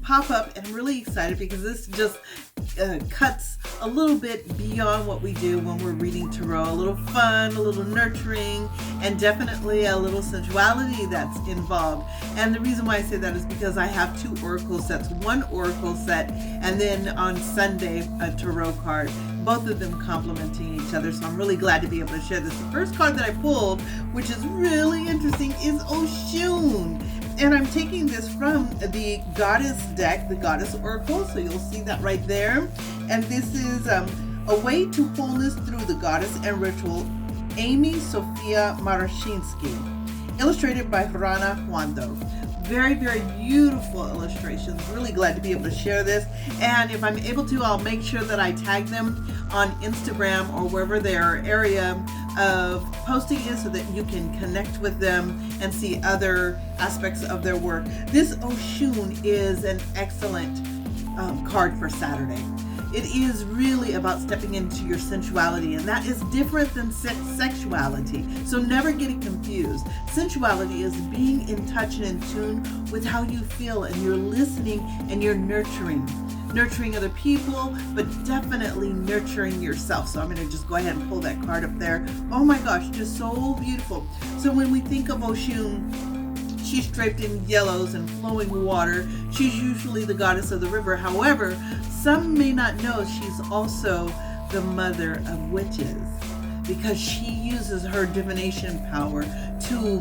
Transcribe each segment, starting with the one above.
pop up, and I'm really excited because this just cuts a little bit beyond what we do when we're reading tarot. A little fun, a little nurturing, and definitely a little sensuality that's involved. And the reason why I say that is because I have 2 oracle sets, one oracle set, and then on Sunday a tarot card, both of them complementing each other. So I'm really glad to be able to share this. The first card that I pulled, which is really interesting, is Oshun. And I'm taking this from the Goddess deck, the Goddess Oracle. So you'll see that right there. And this is A Way to Wholeness Through the Goddess and Ritual, Amy Sofia Marashinsky, illustrated by Rana Juando. Very, very beautiful illustrations. Really glad to be able to share this. And if I'm able to, I'll make sure that I tag them on Instagram or wherever their area of posting is so that you can connect with them and see other aspects of their work. This Oshun is an excellent card for Saturday. It is really about stepping into your sensuality, and that is different than sexuality. So never get it confused. Sensuality is being in touch and in tune with how you feel, and you're listening and you're nurturing other people, but definitely nurturing yourself. So I'm going to just go ahead and pull that card up there. Oh my gosh, just so beautiful. So when we think of Oshun, she's draped in yellows and flowing water. She's usually the goddess of the river. However, some may not know she's also the mother of witches, because she uses her divination power to,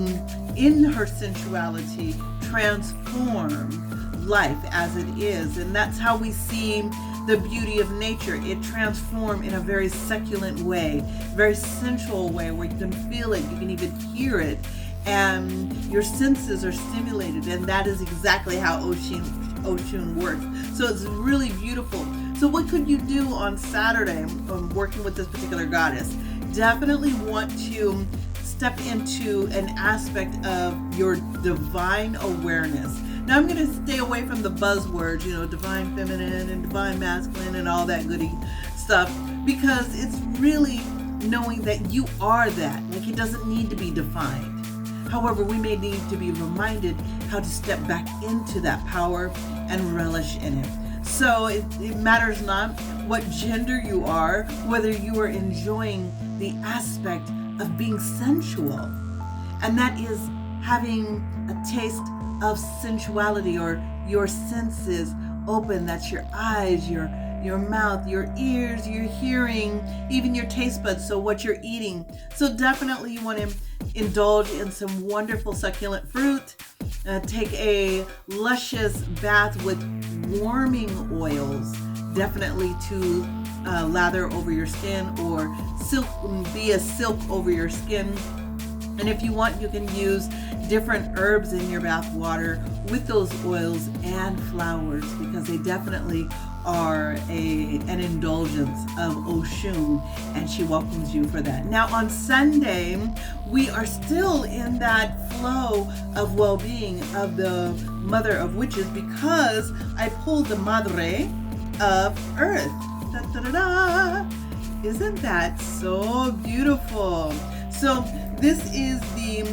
in her sensuality, transform life as it is. And that's how we see the beauty of nature. It transforms in a very succulent way, very sensual way, where you can feel it, you can even hear it, and your senses are stimulated. And that is exactly how Oshun works. So it's really beautiful. So what could you do on Saturday working with this particular goddess? Definitely want to step into an aspect of your divine awareness. Now I'm going to stay away from the buzzwords, divine feminine and divine masculine and all that goody stuff, because it's really knowing that you are that. Like, it doesn't need to be defined. However, we may need to be reminded how to step back into that power and relish in it. So it matters not what gender you are, whether you are enjoying the aspect of being sensual, and that is having a taste of sensuality, or your senses open. That's your eyes, your mouth, your ears, your hearing, even your taste buds, so what you're eating. So definitely you want to indulge in some wonderful succulent fruit. Take a luscious bath with warming oils, definitely to lather over your skin, or be a silk over your skin. And if you want, you can use different herbs in your bath water with those oils and flowers, because they definitely are an indulgence of Oshun, and she welcomes you for that. Now on Sunday, we are still in that flow of well-being of the Mother of Witches, because I pulled the Madre of Earth. Da, da, da, da. Isn't that so beautiful? So this is the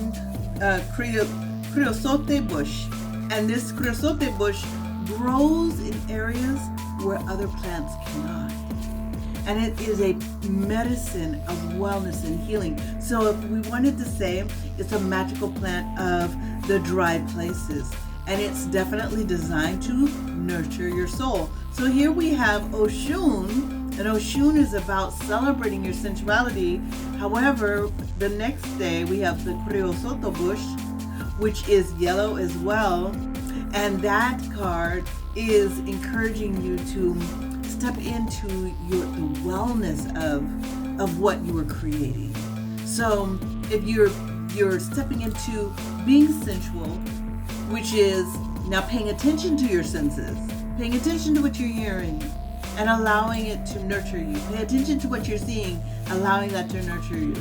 Creosote Bush, and this Creosote Bush grows in areas where other plants cannot. And it is a medicine of wellness and healing. So if we wanted to say it's a magical plant of the dry places, and it's definitely designed to nurture your soul. So here we have Oshun, and Oshun is about celebrating your sensuality. However, the next day we have the Creosote Bush, which is yellow as well, and that card is encouraging you to step into the wellness of what you are creating. So if you're stepping into being sensual, which is now paying attention to your senses, paying attention to what you're hearing, and allowing it to nurture you. Pay attention to what you're seeing, allowing that to nurture you.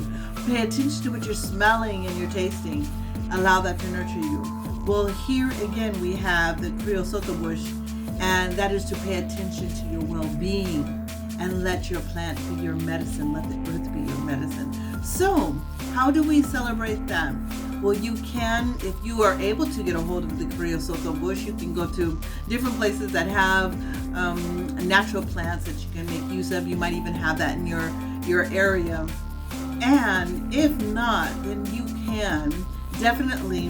Pay attention to what you're smelling and you're tasting, allow that to nurture you. Well, here again we have the Creosote Bush, and that is to pay attention to your well-being and let your plant be your medicine, let the earth be your medicine. So how do we celebrate that? Well, you can, if you are able to get a hold of the Creosote Bush, you can go to different places that have natural plants that you can make use of. You might even have that in your area. And if not, then you can definitely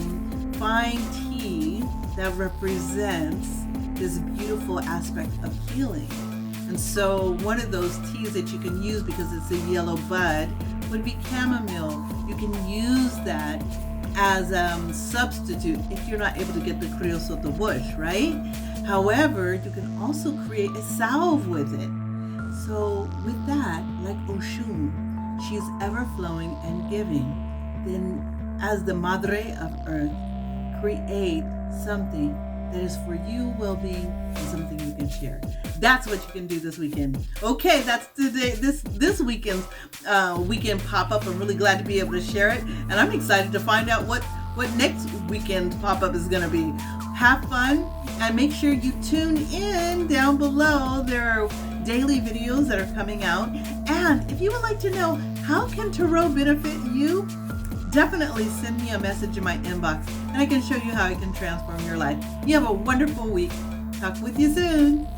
find tea that represents this beautiful aspect of healing. And so one of those teas that you can use, because it's a yellow bud, would be chamomile. You can use that as a substitute if you're not able to get the Creosote Bush, right? However, you can also create a salve with it. So with that, like Oshun, she's ever flowing and giving. Then as the Madre of Earth, create something that is for you well-being and something you can share. That's what you can do this weekend. Okay, that's today. This weekend's weekend pop-up. I'm really glad to be able to share it, and I'm excited to find out what next weekend's pop-up is going to be. Have fun, and make sure you tune in down below. There are daily videos that are coming out, and if you would like to know how can tarot benefit you, definitely send me a message in my inbox, and I can show you how it can transform your life. You have a wonderful week. Talk with you soon.